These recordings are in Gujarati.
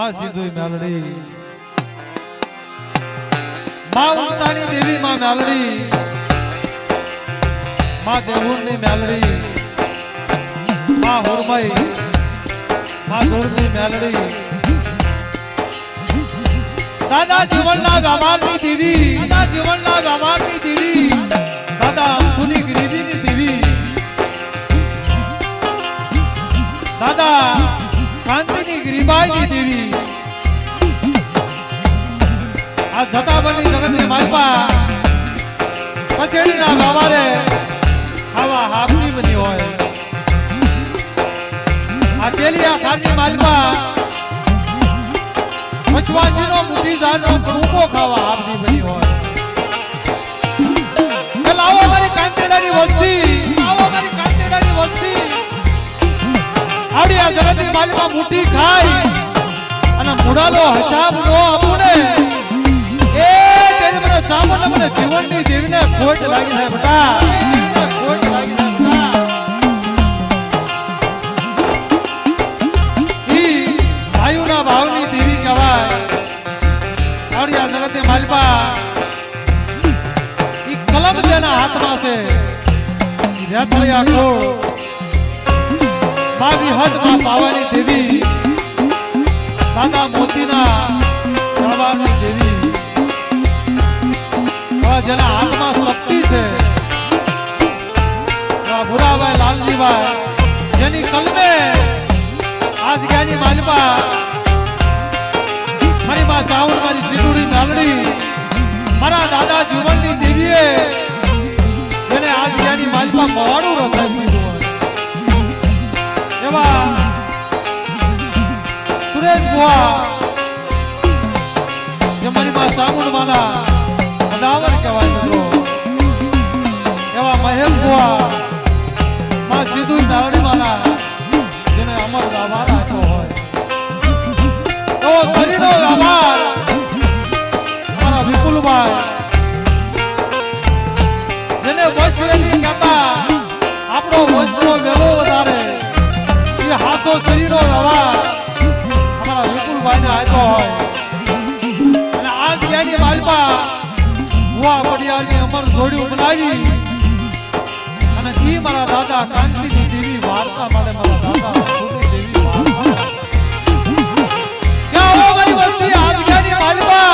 मां सिद्धू मेलडी मां उल्टानी देवी मां मेलडी मां देवुरनी मेलडी मां हुरमई मां धूळनी मेलडी दादा जीवनना गामारनी देवी दादा जीवनना गामारनी देवी दादा अंकुनी गरीबीनी देवी दादा कांतिनी गरीबाईनी देवी आ जटाबली जगतनी मालपा पछेडीना गावारे हवा हापनी बनी होय आ तेलिया खानी मालपा पचवासीनो मुठी जानो भूखो खावा हापनी बनी होय लावो मारी कांतेडानी वस्ती लावो मारी कांतेडानी वस्ती आवडी आ जगतनी मालपा मुठी खाई અને મુડાલો હસાબ નો આપુને એ તેજ મને ચામન મને જીવનની દેવીને ખોટ લાગી છે બેટા ખોટ લાગી છે બેટા ઈ વાયુના ભાવની દેવી કહેવાય આવડી આ જગતની માલપા ઈ કલમ જેના હાથમાં છે રેતળિયા કો માવી હદમાં પાવાની દેવી दादा मोतीना बाबानी देवी जना हाथ में शक्ति है भूराभाई लालजी भाई जेनी कलमे आज ज्ञानी मालपा मारी मां चावल मारी सिद्धूड़ी मेलडी मारा दादा जीवननी देवीए जेने आज ज्ञानी मालपा मवाड़ू रसाई पीधुं एवा सुरेश बुआ जमानी मां चामुंड माना अदावर कहेवाय मित्रों एवा महेश बुआ मां सिद्धू मेलडी माना जेने अमर व्यवहार आप्यो होय एवो शरीरनो व्यवहार हमारा विपुल भाई जेने वशवेली कहता आपणो वशनो वेलो वधारे ये हाथो शरीरनो व्यवहार विपुल भाई ने आप्यो होय અને આ જ્ઞાની માલપા ભુવા પડિયાની અમર જોડ્યું બનાવી અને જી મારા દાદા કાંતિની દેવી વાર્તા માટે મારા દાદા સુની દેવી વાર્તા ક્યાં હો મારી વસ્તી આ જ્ઞાની માલપા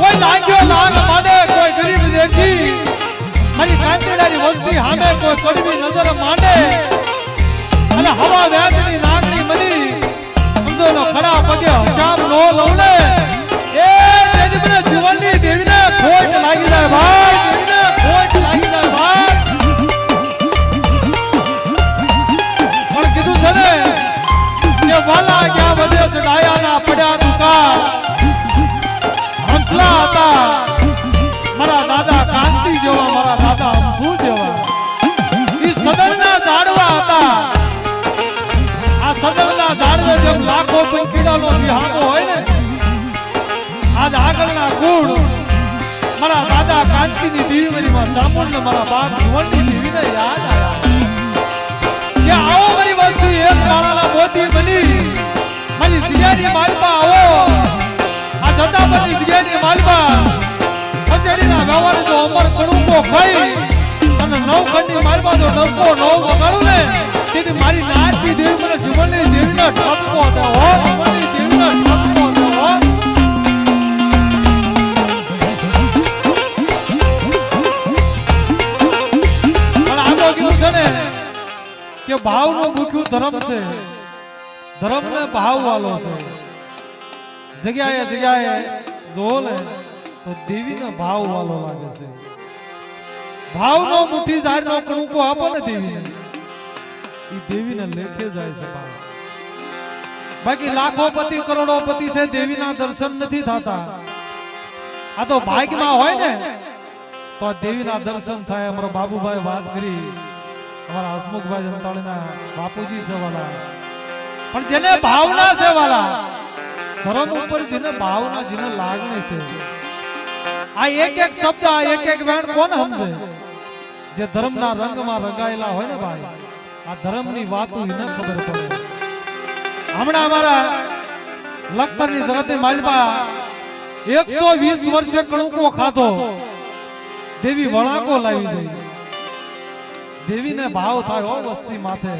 કોઈ લાગ્યો લાગ માને કોઈ ગરીબ દેખી મારી કાંતિડાની વસ્તી સામે કોઈ કડવી નજર માંડે અને હવા વ્યાજની નાગની મની નો ખડા પગે હજામ નો લઉને એ તેજ મને જીવનની દેવીને ખોટ લાગી જાય ભાઈ દેવીને ખોટ લાગી જાય ભાઈ પણ કીધું છે ને કે વાલા ક્યાં વધે છે ડાયાના પડ્યા દુકાળ હંસલા હતા મારા દાદા કાંતિ જેવા મારા દાદા અંબુ જેવા ઈ સદનના ઝાડવા હતા આ સદનના ઝાડવે જેમ લાખો પંખીડાનો વિહામો હોય ને આજ આગળના ગુણ મારા દાદા કાંતિની દેવીની માં ચામુંડ ને મારા બાપ જીવનની દેવીને યાદ આવ્યા કે આવો મારી વસ્તી એક માળાના મોતી બની મારી જગ્યાની માલપા આવો આ જટાબલી જગ્યાની માલપા ખસેડીના ગાવાને જો અમર કણુકો ખાઈ અને નવખંડની માલપા જો ડંકો નવ વગાડું ને તેથી મારી નાચની દેવી મને જીવનની દેવીને ઠપકો દેવો જીવનની દેવીને ઠપકો દેવો પણ આગો કીધું છે ને કે ભાવનું ભૂખ્યું ધર્મ છે ધર્મને ભાવ વાલો છે જગ્યાએ જગ્યાએ જોલે તો દેવીને ભાવ વાલો લાગે છે ભાવનો મુઠ્ઠી જાહેરનો કણુકો આપો ને દેવીને देवी ने लेखे जाए से बाकी लाखों पति करोड़ों पति से देवी ना दर्शन नहीं थाता आ तो भाग्य में होय ने तो देवी ना दर्शन थाय हमारा बाबू भाई बात करी हमारा हसमुख भाई जनताड़ी ना बापूजी से वाला पर जेने भावना से वाला धर्म ऊपर जिने भावना जिने लागणी से आ एक एक शब्द आ एक एक वर्ण कोण समझे जे धर्म ना रंग में रंगायेला होय ने भाई आ धर्म नी वातों ही न खबर पड़े હમણાં અમારા લખતરની જગતની માલપા 120 વર્ષે કણુકો ખાધો દેવી વળાકો લાવી જાય દેવીને ભાવ થાય હો વસ્તી માથે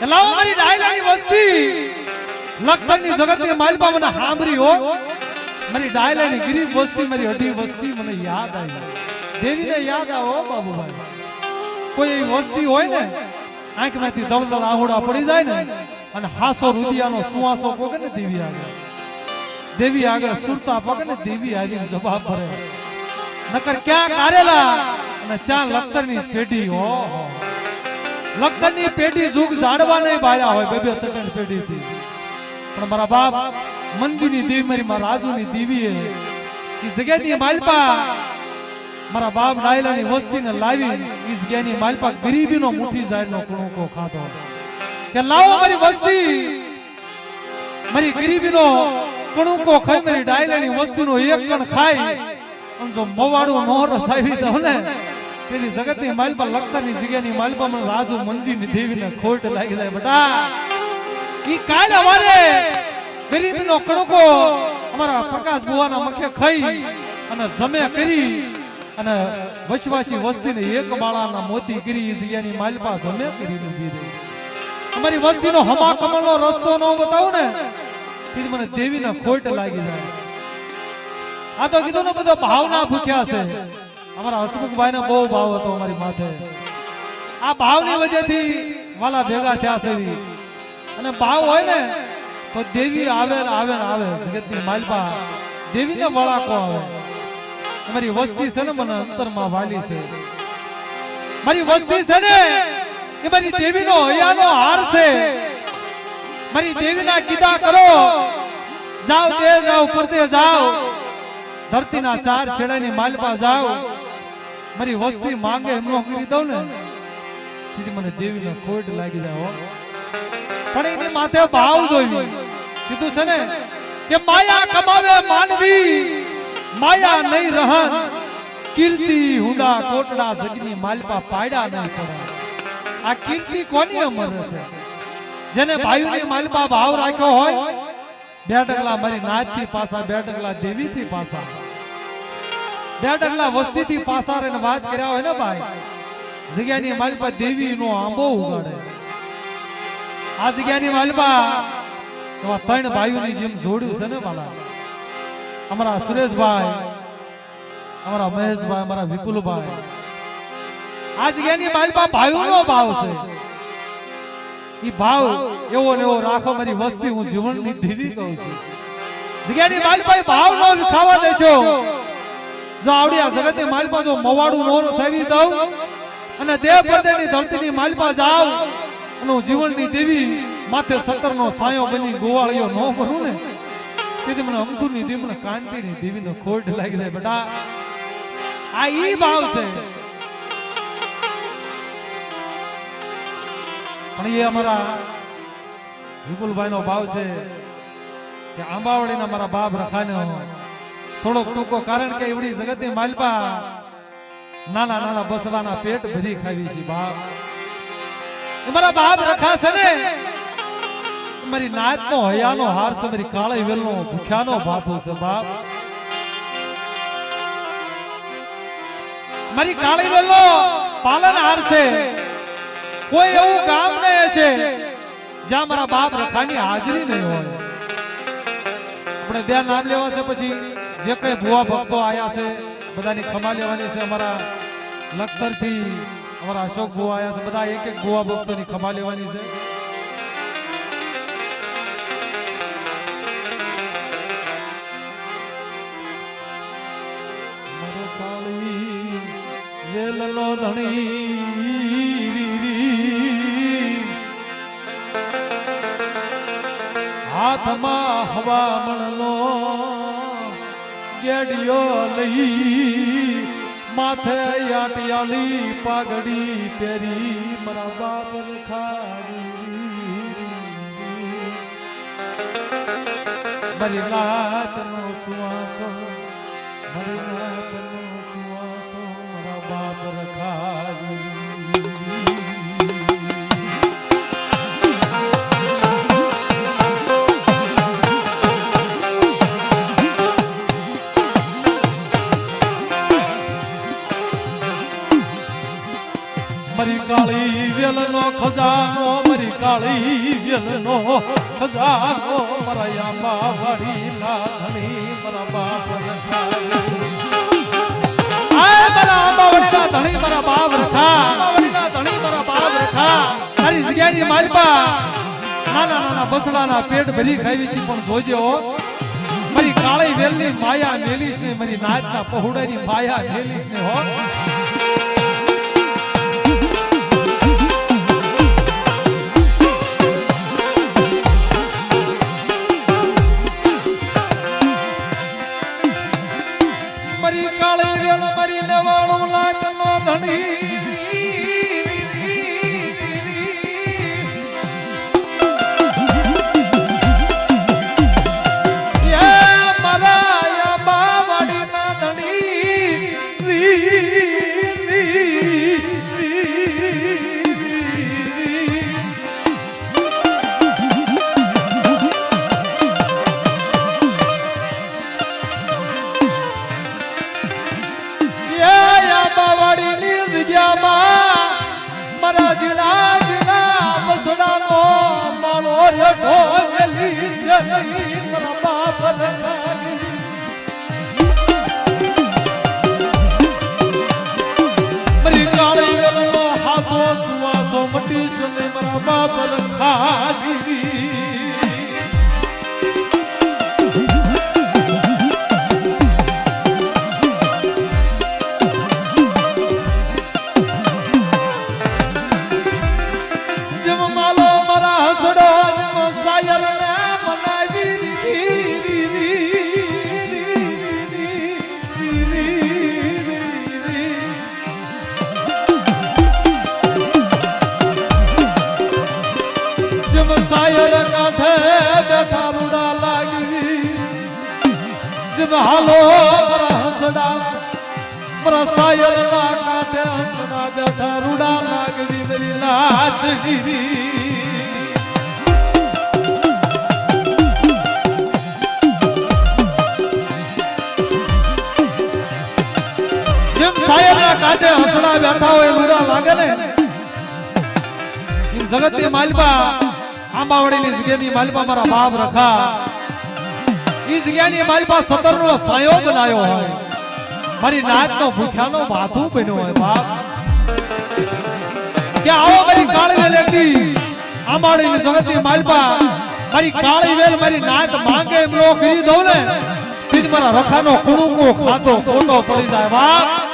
લાવો મારી ડાયલાની વસ્તી લખતરની જગતની માલપા મને સાંભળી હો મારી ડાયલાની ગરીબ વસ્તી મારી અઢી વસ્તી મને યાદ આવી દેવીને યાદ આવો બાબુભાઈ કોઈ એવી વસ્તી હોય ને આંખમાંથી દળદળ આહોડા પડી જાય ને અને હાસો રૂપિયાનો સુવાસો પોકે ને દેવી આગળ સુરતા પોકે ને દેવી આવીને જવાબ ભરે નકર ક્યાં કારેલા અને ચા લખતરની પેઢી હો લખતરની પેઢી જુગ જાડવા નહીં બાળ્યા હોય બે ત્રણ પેઢી થી પણ મારા બાપ મંજુની દેવી મારી મારા રાજુની દેવી એ જગ્યાની માલપા મારા બાપ ડાયલાની વસ્તીને લાવી ઈ જગ્યાની માલપા ગરીબીનો મુઠ્ઠી જાયનો કણુકો ખાધો કે લાવો મારી વસ્તી મારી ગરીબીનો કણુકો ખાઈ મારી ડાયલાની વસ્તીનો એક કણ ખાઈ અને જો મવાડું નો રસાવી દો ને પેલી જગતની માલપા લખતરની જગ્યાની માલપા મને રાજુ મંજીની દેવીને ખોટ લાગી જાય બેટા ઈ કાલ અમારે ગરીબીનો કણુકો અમારા પ્રકાશ બુવાના મખે ખાઈ અને જમે કરી અને વસવાસી વસ્તીને એક માળાના મોતી કરી જગ્યાની માલપા જમે કરી લીધી રહી અમારી વસ્તીનો હમા કમળનો રસ્તો ન બતાવું ને તે મને દેવીને ખોટ લાગી જાય આ તો કીધું ને બધો ભાવના ભૂખ્યા છે અમારા હસમુખભાઈને બહુ ભાવ હતો અમારી માથે આ ભાવની વજહથી વાલા ભેગા થયા છે અને ભાવ હોય ને તો દેવી આવે આવે આવે જગતની માલપા દેવીને વળાકો આવે મારી વસ્તી છે ને મને અંતરમાં વાલી છે મારી વસ્તી છે ને એ મારી દેવીનો હૈયાનો હાર છે મારી દેવીના કીધા કરો જાઓ તે જાઓ પરતે જાઓ ધરતીના ચાર છેડાની માલપા જાઓ મારી વસ્તી માંગે એમનો કરી દઉં ને તેથી મને દેવીને ખોટ લાગી જાય પણ એની માથે ભાવ જોઈ કીધું છે ને કે માયા કમાવે માનવી માયા નહીં રહન કીર્તિ હુંડા કોટડા જગની માલપા પાડ્યા નહીં પડે આ કીર્તિ કોની અમર છે જેને ભાઈઓની માલપા ભાવ રાખ્યો હોય બે ડગલા મારી નાથથી પાસા બે ડગલા દેવીથી પાસા બે ડગલા વસ્તીથી પાસા રે વાત કર્યા હોય ને ભાઈ જગ્યાની માલપા દેવીનો આંબો ઉગાડે આ જગ્યાની માલપા ત્રણ ભાઈઓની જેમ જોડ્યું છે ને બાલા અમારા સુરેશભાઈ અમારા મહેશભાઈ અમારા વિપુલભાઈ આ જગ્યાની માલપા ભાઈઓનો ભાવ છે ઈ ભાવ એવો ને એવો રાખો મારી વસ્તી હું જીવનની દેવી કહું છું જગ્યાની માલપા ભાવ નો વિખાવા દેશો જો આવડી આ જગતની માલપા જો મવાડું નો રસાવી દઉં અને દેવ પરદેની ધરતીની માલપા જાવ અને હું જીવનની દેવી માથે 17 નો સાયો બની ગોવાળિયો નો કરું ને તેથી મને અમથુની દેવી મને કાંતિની દેવીનો ખોટ લાગી જાય બેટા આ ઈ ભાવ છે પણ એ અમારા વિપુલભાઈ નો ભાવ છે કે આંબાવડીના મારા બાપ રખાને થોડોક ટૂંકો કારણ કે એવડી જગતની માલપા નાના નાના બસડાના પેટ ભરી ખાવી છે બાપ મારા બાપ રખાશે ને મારી નાતનો હયાનો હાર છે મારી કાળી વેલનો ભૂખ્યાનો બાપુ છે બાપ મારી કાળી વેલનો પાલન હાર છે કોઈ એવું ગામ નહીં હશે જ્યાં મારા બાપ રખાની હાજરી નહીં હોય આપણે બે નામ લેવા છે પછી જે કઈ ભુવા ભક્તો આયા છે બધાની ખમા લેવાની છે અમારા લખતરથી અમારા અશોક ભુવા આયા છે બધા એક એક ભુવા ભક્તોની ખમા લેવાની છે વેલનો ધણી હાથમાં હવામણનો ગેડિયો લઈ માથે આટિયાલી પાઘડી પહેરી મારા બાપ ખારી મારી નાતનો સુવાસો મારી નાતનો સુવાસો મારા બાપ રખારી વેલનો ખજાનો મારા આંબા વાડીના ધણી મારા બાપ મારા આંબા વાડીના ધણી મારા બાપ રખા આંબા વાડીના ધણી મારા બાપ રખા તારી જગ્યાની માલપા નાના નાના બસડાના પેટ ભરી ખાવી છે પણ જોજો મારી કાળી વેલની માયા મેલીશ ને મારી નાચના પહોળાની માયા મેલીશ ને હો મારી કાળી વેલ મારી લેવાળું લાચનો ધણી મારા જીલા જીલા બસડાનો માળો રે ઢોલી જઈ મારા બાપ મારી કાળી વેલનો હાસો સુવાસો મટીશ ને મારા બાપ લખાજી હાલો મારા હસડા મારા સાયલ ના કાંઠે હસડા બેઠા રૂડા લાગવી મારી લાતગીરી જેમ સાયલ ના કાંઠે હસડા બેઠા હોય રૂડા લાગે ને એમ જગતની માલપા આંબાવાડીની જગ્યાની માલપા મારા બાપ રખા ઈ જગ્યાની માલપા સતરનો સાયો બનાયો હોય મારી નાચનો ભૂખ્યાનો માથું બન્યો હોય બાપ કે આવો મારી કાળી વેલ એકટી આંબાડીની જગતની માલપા મારી કાળી વેલ મારી નાચ માંગે એમ નો કરી દઉં ને તીજ મારા રખાનો કુણુકો ખાતો કોટો પડી જાય બાપ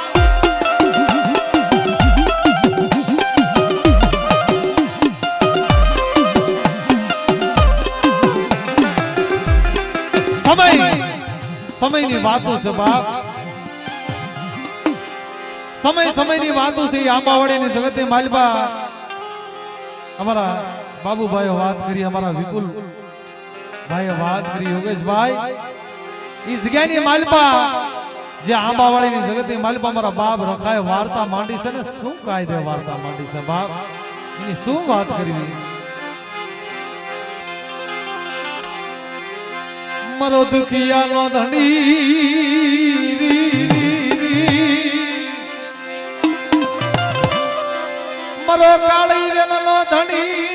સમયની વાતો છે બાપ સમયની વાતો છે આંબાવાડીની જગતની માલપા અમારા બાબુભાઈ વાત કરી અમારા વિપુલ ભાઈ વાત કરી યોગેશભાઈ ઈ જગ્યાની માલપા જે આંબાવાડીની જગતની માલપા અમારા બાપ રખાય વાર્તા માંડી છે ને શું કાયદે વાર્તા માંડી છે બાપ એની શું વાત કરવી મારો દુખિયાનો ધણી મારો કાળી વેલનો ધણી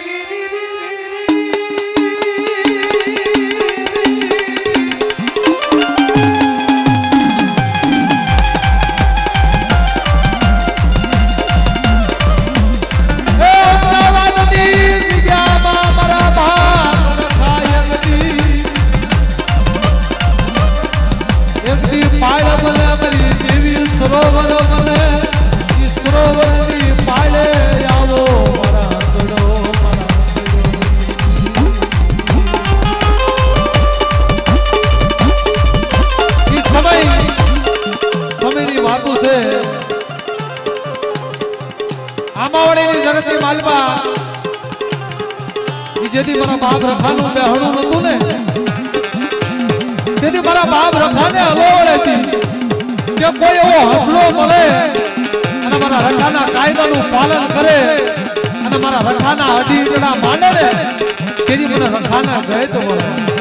આંબાવાડીની જગતની માલપા જેથી મારા બાપ રખાનું બેહણું નતું ને તેથી મારા બાપ રખાને હલોળ હતી કે કોઈ એવો હસલો મળે અને મારા રખાના કાયદાનું પાલન કરે અને મારા રખાના અડીડા માંડે ને તેથી મને રખાના ગય તો મળે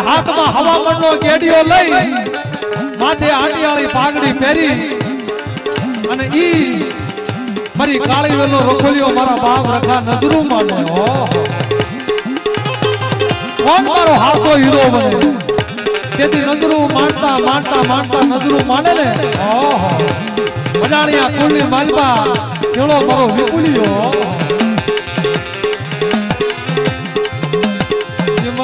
હાથમાં હવામણનો કેડિયો લઈ માથે આંડિયાળી પાઘડી પહેરી અને ઈ મારી કાળી વેલનો રખોલિયો મારા બાપ રખા નજરું માને ઓહો કોણ મારો હાસો હીરો બને તેથી નજરું માનતા માનતા માનતા નજરું માને ને ઓહો મજાણિયા કુળની માલબા કેળો મારો વિપુલિયો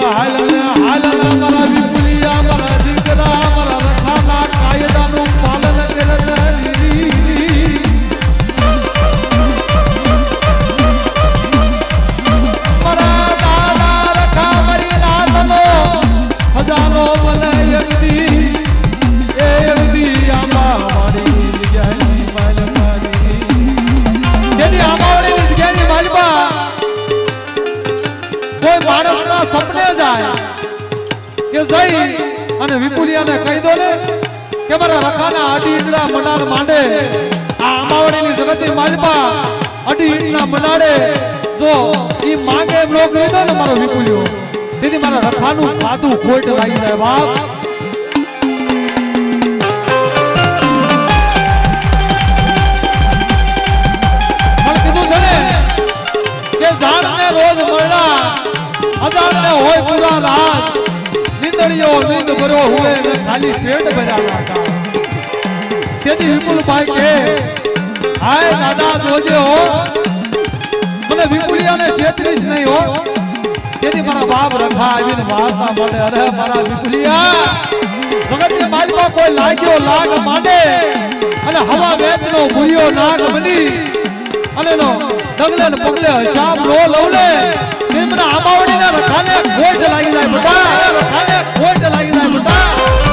હાલના મારા વિપુલિયા મારા દીકરા મારા રખાના કાયદાનું પાલન કરે મારા દાદા રખા મારી લાલનો ખજાનો મને યગદી એ યગદી આંબા મારી જગ્યાની માલબારી જેની આંબાવાડીની જગ્યાની માલબા કોઈ માણસના સપને જાય કે જઈ અને વિપુલિયાને કહી દો ને કે મારા રખાના અડી ઈંડા મનાડ માંડે આ આંબાવાડીની જગતની માલબા અડી ઈંડા મનાડે જો ઈ માંગે એમ નો કરી દો ને મારો વિપુલિયો તેથી મારા રખાનું ખાધું ખોટ લાગી જાય બાપ પણ કીધું છે ને કે જાણને રોજ મળના અજાણને હોય પૂરા રાત નીંદડીઓ નીંદ કર્યો હોય ને ખાલી પેટ ભર્યા હતા તેથી વિપુલભાઈ કે હાય દાદા જોજે હો મને વિપુલિયાને છેતરીશ નહીં હો તેથી મારા બાપ રખા આવીને વાર્તા મળે અરે મારા વિપુલિયા જગતની માલમાં કોઈ લાગ્યો લાગ માંડે અને હવા વેચનો ભૂલ્યો નાગ બની અને નો ડગલે ને પગલે હસાબ નો લવલે તે મને આંબાવડીના રખાને ખોટ લાગી જાય બટા રખાને ખોટ લાગી જાય બટા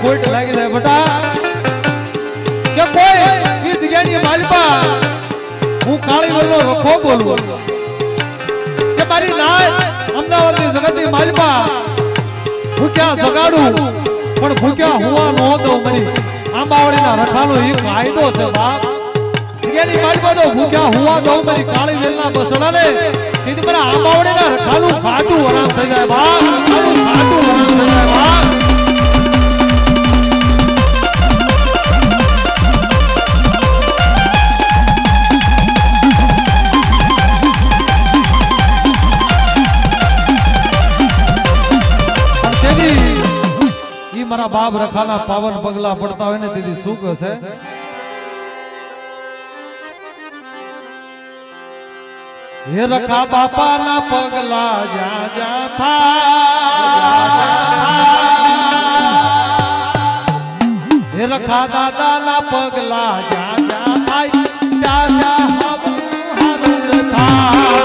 ખોટ લાગી જાય બટા કે કોઈ ઈ જગ્યાની માલપા હું કાળી વલ્લો રખો બોલું કે મારી નાચ અમદાવાદની જગતની માલપા ભૂખ્યા જગાડું પણ ભૂખ્યા હુવા નો દો મારી આંબાવડીના રખાનો ઈ કાયદો છે બાપ જગ્યાની માલપા તો ભૂખ્યા હુવા દો મારી કાળી વેલના બસડાને તેથી મારા આંબાવડીના રખાનું ખાધું આરામ થઈ જાય બાપ ખાધું આરામ થઈ જાય બાપ મારા બાપ રખાના પાવન પગલા પડતા હોય ને દીદી શું કહે હે રખા બાપાના પગલા જ્યાં જ્યાં થાય હે રખા દાદાના પગલા જ્યાં જ્યાં થાય ત્યાં ત્યાં હારું થાય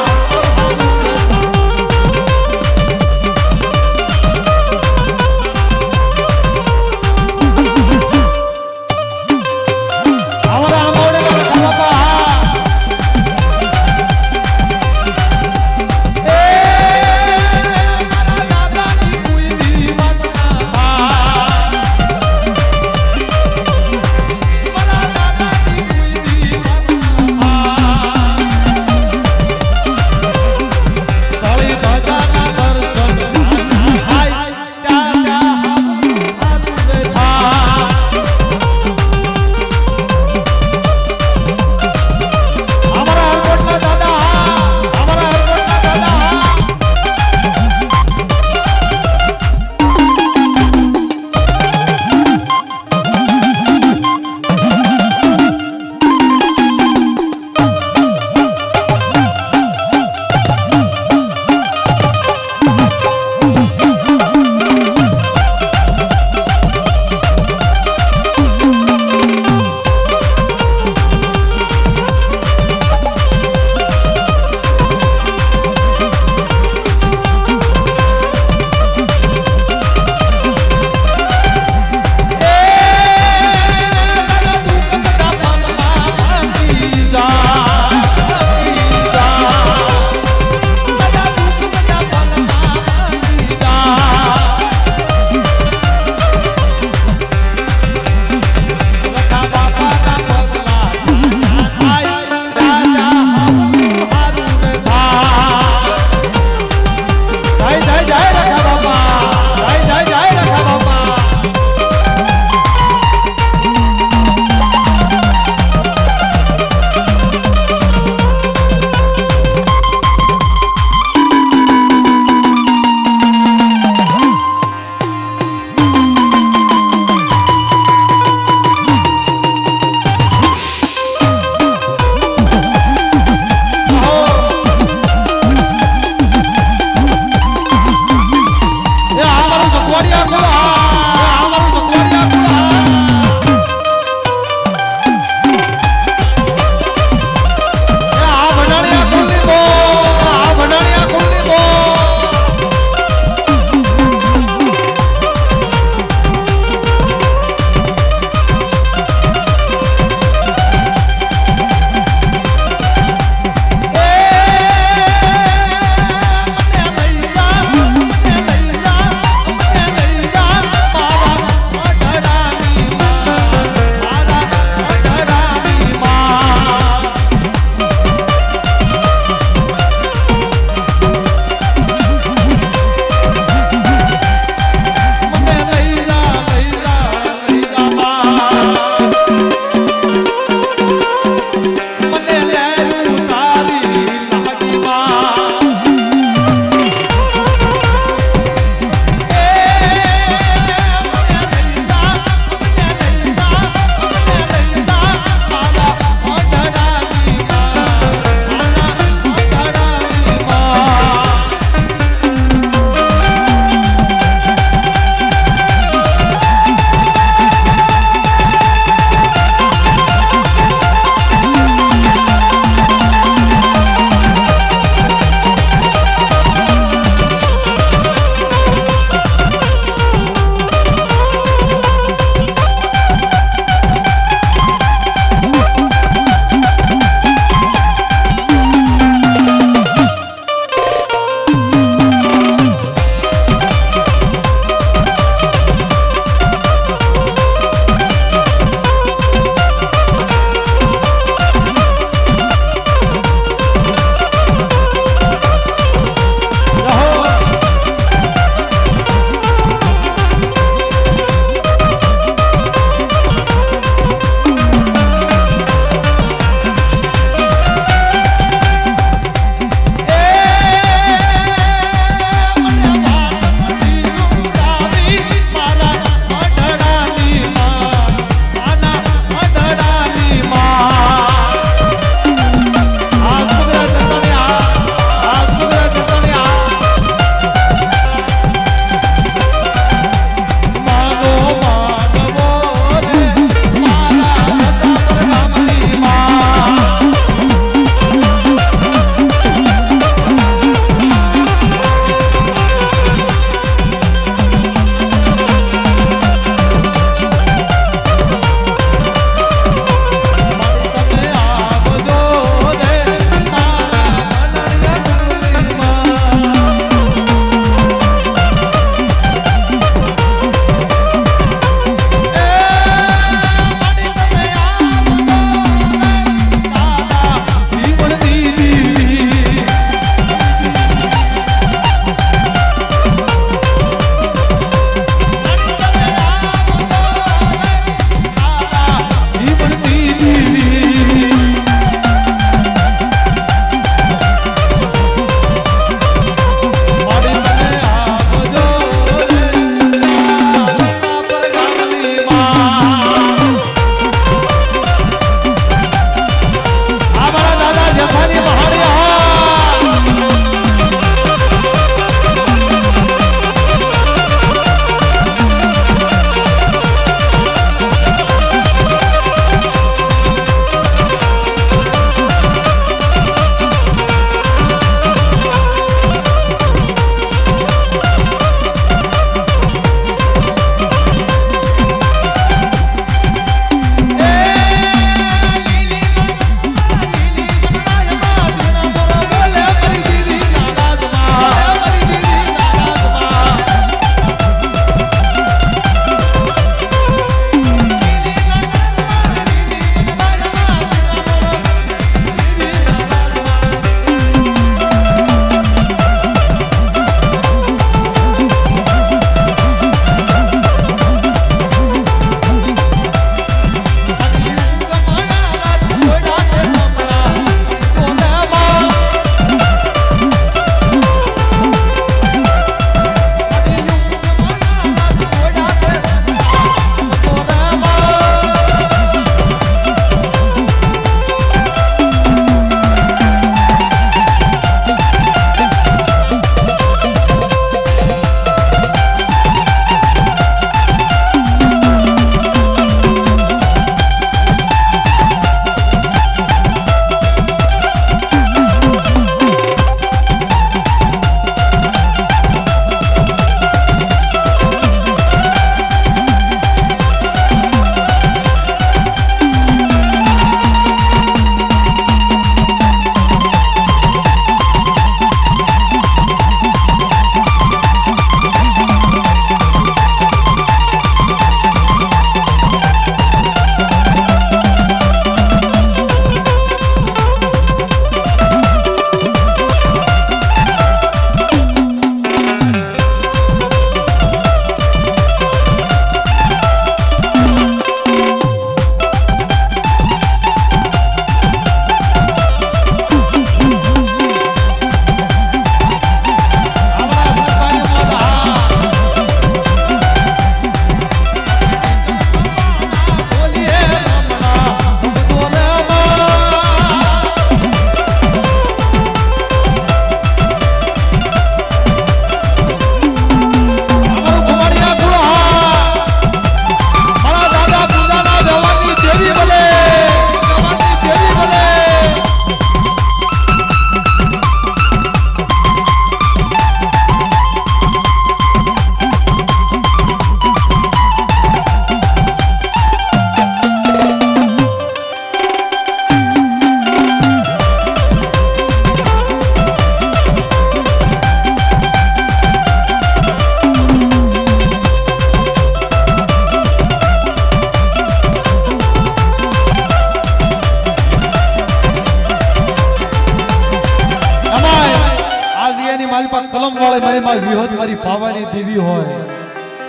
કલમ વાળી મારી માં વિહત મારી પાવાની દેવી હોય,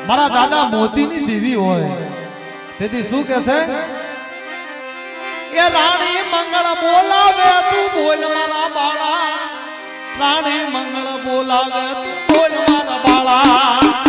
મારા દાદા મોતીની દેવી હોય, તેથી શું કે છે એ રાણી મંગળ બોલાવે તું બોલ મારા બાળા, રાણી મંગળ બોલાવે તું બોલ મારા બાળા.